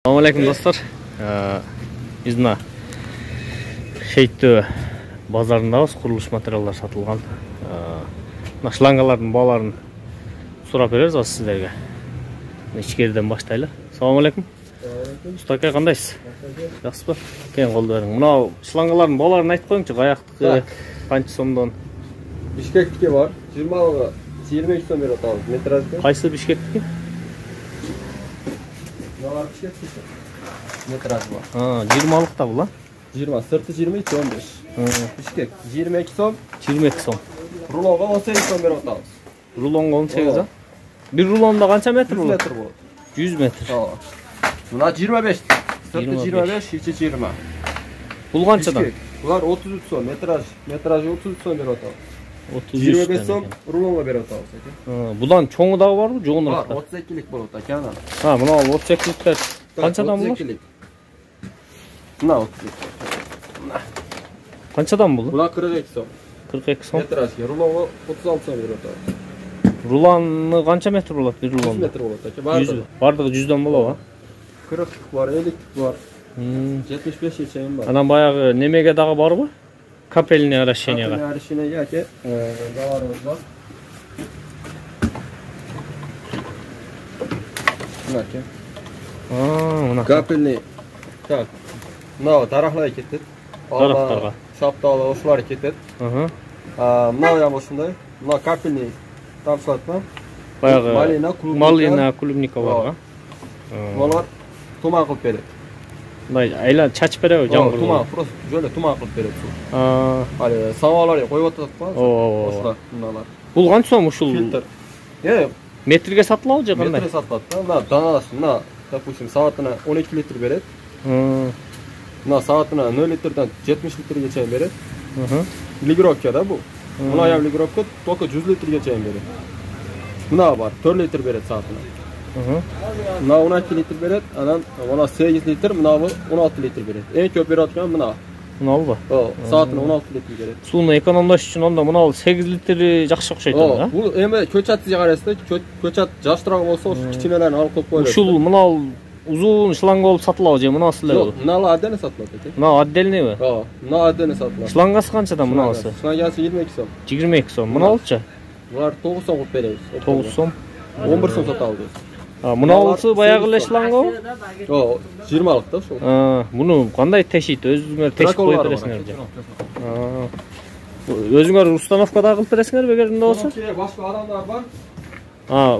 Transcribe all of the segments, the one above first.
Assalamualaikum dostlar. Biz mына Шейтті базарындабыз, құрылыс материалдар сатылған. Мына шлангалардың бағаларын сұрап береріз аз сіздерге. Ичкериден баштайлы. Assalamualaikum. Usta aka қандайсыз? Жақсы ба? Кең қолды берің. Мынау шлангалардың бағаларын айтып қойыңызшы, қаяқтікі қанша сомдан? Бишкектікі бар. 20-ға 22 сом беріп атамыз. Метражды. Қайсы Бишкектікі? Мыналар Бишкектікі. Метражы бар. 20-лықта бұл, а? 20, сырты 22, 15. Бишкек 22 сом. 22 сом. Рулонға 18 сом беріп атамыз. Рулонға 18, а? Bir rulonda қанша метр бұл? 100 метр болады. 100 метр. Мына 25. Сырты 25, içi 20. Бұл қаншадан? Бұлар 33 сом. Метражы 33 сом беріп атамыз. 25 сом рулонға беріп атамыз. Бұдан чоңы дағы бар бұл, жоғын Бар, ұрықтар? 32-лік болады екен. Мына 32-ліктер қаншадан бұлар? Мына 32. Қаншадан бұл? Бұна 42 сом. 42 сом. Метражы, рулонға 36 сом беріп атамыз. Руланы қанша метр болады бір руланда? 100 метр болады екен. Бардығы 100-дан болады, а? 40 бар, 50 бар. 75 шейін бар. Анан баяғы немеге дағы бар ғой? Капельный орошениеға. Капельный орошениеге әке баларымыз бар. Мына әке. Мына. Капельный. Так. Мынау дарақлар кетеді. Дарақтарға. Шапталы осылар кетеді. Мынау ям осындай. Мына капельный тамшылатма. Баяғы малина, клубника бар, а? Олар туман қылып береді. Айлан чачып береді жаңбыр. Туман, просто жөле туман қылып береді су. Самалар қойып отырдық па? Осылар, мыналар. Бұл қанша сом ушул? Фильтр. Метрге сатылау же қандай? Метрге сатылады. Мына данасы, мына, допустим, сағатына 12 литр береді. Мына сағатына 0 литрден 70 литрге чейін береді. Лигровка да бұл. Мына ям лигровка только 100 литрге чейін береді. Мына бар, 4 литр береді сағатына. Мына 12 литр береді, анан мына 8 литр, мына 16 литр береді. Ең көп беріп атқан мына. Мынау ба? Сағатына 16 литр береді. Суны экономдаш үшін онда мынау 8 литр жақсы ұқсайды, да? Бұл эми көчатсыз қарайсыздар, көчат жаштырақ болса, осы кичинелерін алып қойып қойылады. Ушул мынау uzun шланга болып сатылау же мынау сілер? Жоқ, мыналы отдельно сатылады екен. Мынау отдельный ба? Мына отдельно сатылады. Шлангасы қаншадан мынаусы? Шлангасы 22 сом. 22 сом. Мынаулча? Бұлар 9 сом қылып береміз. 9 сом. 11 сом сатабыз. Мынаулысы баяғы эле шланга ғой? 20-лық да ошол. Бұны қандай тешейді? Өзіңер тешіп қойып бересіңер же? Өзіңер установкада қылып бересіңер бе егер мында болса? Башқа адамдар бар.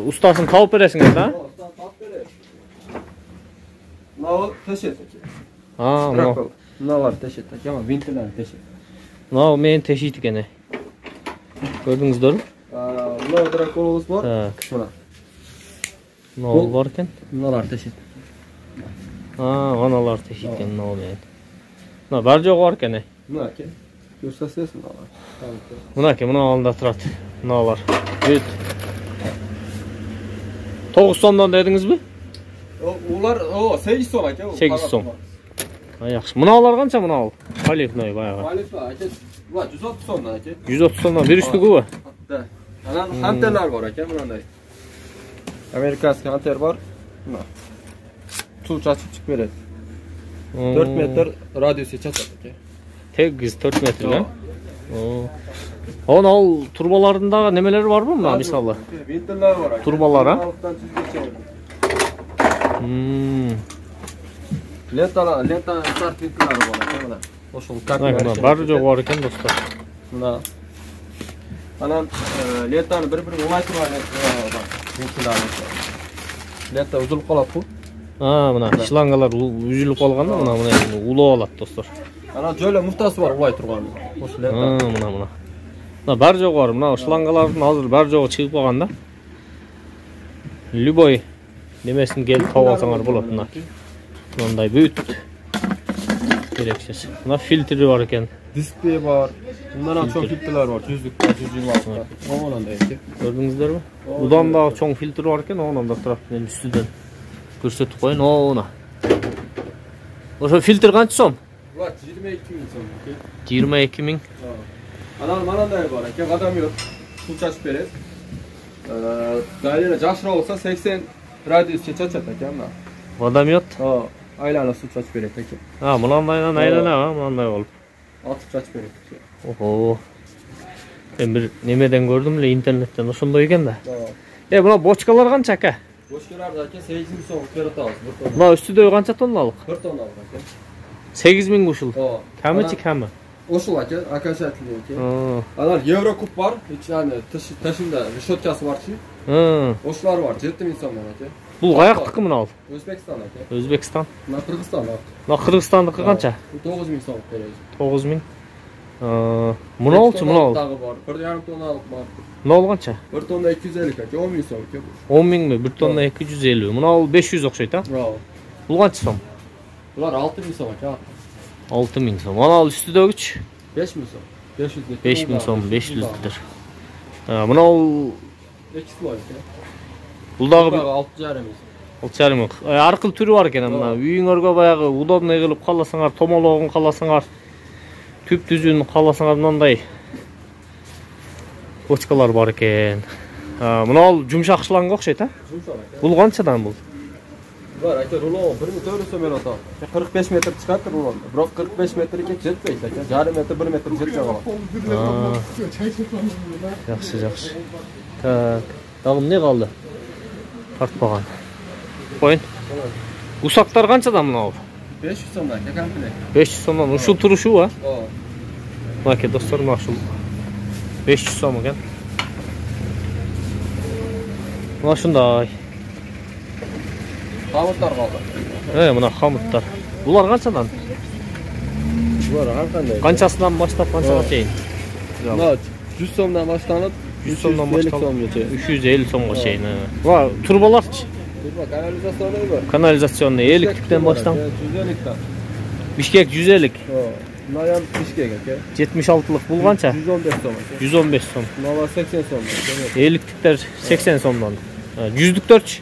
Ұстасын тауып бересіңер, да? Тауып береміз. Мынау тешет екен. Мыналар тешет екен, винтерлер тешет. Мынау мен тешейді екен. Көрдіңіздер ме? Мынау драколымыз бар. Мына. Мынау бар екен? Мыналар тешет. Аналар тешейді екен мынау мен. Мына бар жоғы бар екен. Мына екен. Көрсетесіз мыналар. Мына екен, мына алында тұрады. Мыналар. 9 сомдан дедіңіз бе? Олар 8 сом екен. 8 сом. Яқшы. Мыналар қанша мынау? Полифной баяғы. Полифной екен. Бұлар 130 сомдан екен. 130 сомдан бір үстігі ба? Да. Анан хантерлар бар екен мынандай. Американский хантер бар. Мына. Су чачып чыгып береді. 4 метр радиусы чачат екен. Тегіз 4 метр, да? Ол турбаларында немелері бар ба мына мысалы? Винтерлер бар. Турбалар, а? Лентаны старт винтерлері бар екен мына. Ошол как бар жоғы бар екен достар. Мына. Анан лентаны бір-бірін олай тұрған винтерлері. Лента үзіліп қалады бұл. Мына шлангалар үзіліп қалғанда мына улап алады достар. Анан жөле муфтасы бар улай тұрған. Осы лента. Мына. Бар жоғы бар. Мына шлангалардың азыр бар жоғы шығып қалғанда. Любой немесін келіп тауып алсаңар болады мына. Мынандай бүт. Керексіз. Мына фильтрі бар екен. Дисплей бар. Bundan çok filtreler var. 100'lük, 126'lık. Ondan da eski. Gördünüzler mi? Budan da çok filtre varken ondan da trafiğin üstünden gösterip koyun ona. O filtre kaç som? Var 22.000 som. 22.000. Anam da var. Adam yok. Su çaş beri. Dairene caşra olsa 80 radius çaçat ekan. Водомет. Aylanıp su çaç berek eke. Ha, mınandaydan aylana, mınanday olup. Atıp çaç berek eke. Oho. Ben bir nemeden gördüm le internetten ошондой экен да. Бuna boçkalar kança aka? Boşkalar da eke 8.000 so'm kıratağız. Buna üstüde kança tonnalık? 1 tonna eke. 8.000 kuşul. Kamı çık kamı? Oşul eke, akaşatlı eke. Anar Eurocup var, hiç yani taşında rişotkası var ki. Oşlar var, 7.000 so'm eke. Bul qayaqtыкы mına al? Özbekistan eke. Özbekistan. Na Kırgızistan eke. Na Kırgızstandыкы kança? 9.000 so'm berek. 9.000. Mına olçu mına ol? 1,5 tonnalık var. Ne ol kança? 1 tonna 250 eke, 10.000 so'm eke. 10.000 mi? 1 tonna 250. Mına ol 500 okşayt ha? Bravo. Bul kança som? Bunlar 6.000 so'm eke. 6.000 som. Mına al üstüde güç? 5.000 so'm. 500 litre. 5.000 som, 500 litre. Mına ol 2 kilo eke. Buldağı 6,5 Olçarım. Arqıl türü var eкен мына. Үйүңөргө баягы удобный кылып каласаңар, томологун каласаңар, түп түзүүнү каласаңар мындай бочкалар бар экен. Мына ал жумшак шланга окшойт, а? Бул канчадан бул? Var aka rulon 1.4 so'm ata. 45 metr chiqadi rulon. Biroq 45 metrga jetmaydi aka. Yarım metr 1 metr jetmay qoladi. Yaxshi, yaxshi. Tak. Dagım ne kaldı? Tartpagan. Koyun. Usaklar kançadan mı al? 500 so'mdan aka komplekt. 500 so'mdan. Uşul turuşu va? O. Aka dostlar, mana shu 500 so'm ekan. Mana shunday. Xamutlar qoldi. Mana xamutlar. Bular kançadan? Bular har qanday. Qanchasidan boshlab qanchaga cheyin? 100 so'mdan boshlanib 100 so'mdan boshlab so'mgacha. 350 so'mga cheyin. Va, turbalarchi? Turba kanalizasyonu bor. Kanalizasyonni elektrikten baştan. 150 dan. Bishkek 150. Bunlar ham Bishkek aka. 76'lık bul kança? 115 so'm aka. 115 so'm. Bunlar 80 so'm. Elektrikler 80 so'mdan. Yüzlükler?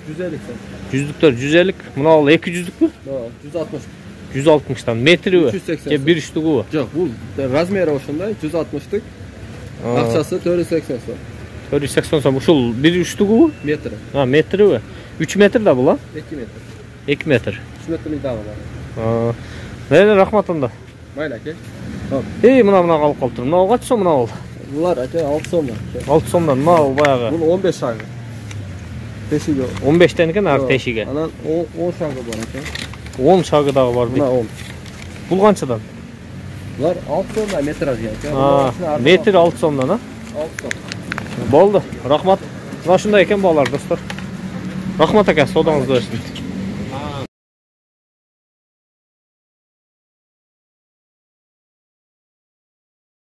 150 so'm. Yüzlükler 150. Buna al 200'lük mü? 160. 160'dan. Metri mi? 380. Bir üstü bu. Yo'q, bu razmeri o'shunday 160'lik. Aqchasi 480 so'm. 480 so'm. Uşul bir üstü bu? Metri. Ha, metri mi? 3 metr da bu lan? 2 metr. 2 metr. 3 metrlik dağı var. Neydi rahmatında? Mayli aka. Mına kalıp kaltır. Mına kaç so'm mına ol? Bunlar aka 6 so'mdan. 6 so'mdan mına ol bayağı. Bunu 15 şagı. Teşigi. 15'ten eken ar teşige. Anan 10 şagı var aka. 10 şagı dağı var. Buna 10. Bul kançadan? Bunlar 6 so'mdan metraj aka. Metr 6 so'mdan ha? 6 so'm. Boldu. Rahmat. Mana shunday ekan bolalar, do'stlar. Rahmat aka, sodangizga bersin.